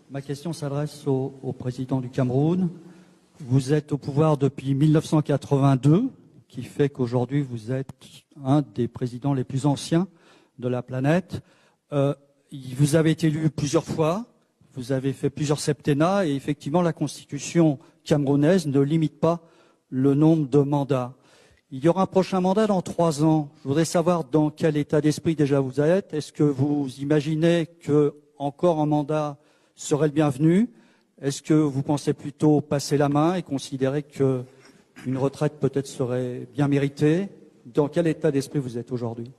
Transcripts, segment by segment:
Ma question s'adresse au président du Cameroun. Vous êtes au pouvoir depuis 1982, qui fait qu'aujourd'hui vous êtes un des présidents les plus anciens de la planète. Vous avez été élu plusieurs fois, vous avez fait plusieurs septennats et effectivement la constitution camerounaise ne limite pas le nombre de mandats. Il y aura un prochain mandat dans 3 ans. Je voudrais savoir dans quel état d'esprit déjà vous êtes. Est-ce que vous imaginez que encore un mandat serait le bienvenu? Est-ce que vous pensez plutôt passer la main et considérer qu'une retraite peut-être serait bien méritée? Dans quel état d'esprit vous êtes aujourd'hui?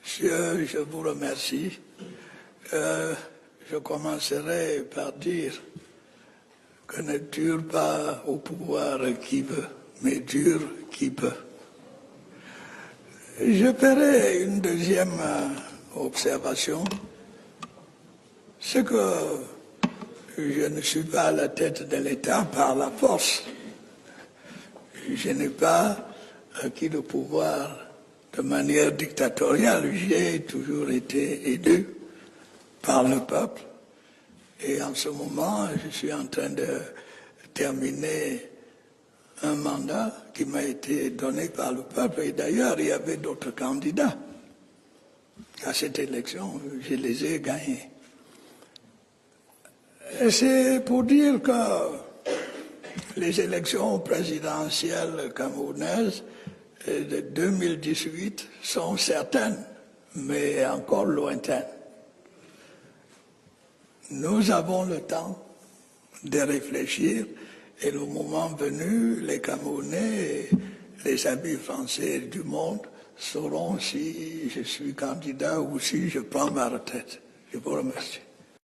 Je vous remercie. Je commencerai par dire que ne dure pas au pouvoir qui veut, mais dure qui peut. Je ferai une deuxième observation, c'est que je ne suis pas à la tête de l'État par la force. Je n'ai pas acquis le pouvoir de manière dictatoriale. J'ai toujours été élu par le peuple. Et en ce moment, je suis en train de terminer un mandat qui m'a été donné par le peuple. Et d'ailleurs, il y avait d'autres candidats à cette élection. Je les ai gagnés. Et c'est pour dire que les élections présidentielles camerounaises de 2018 sont certaines, mais encore lointaines. Nous avons le temps de réfléchir et le moment venu, les Camerounais et les amis français du monde sauront si je suis candidat ou si je prends ma retraite. Je vous remercie.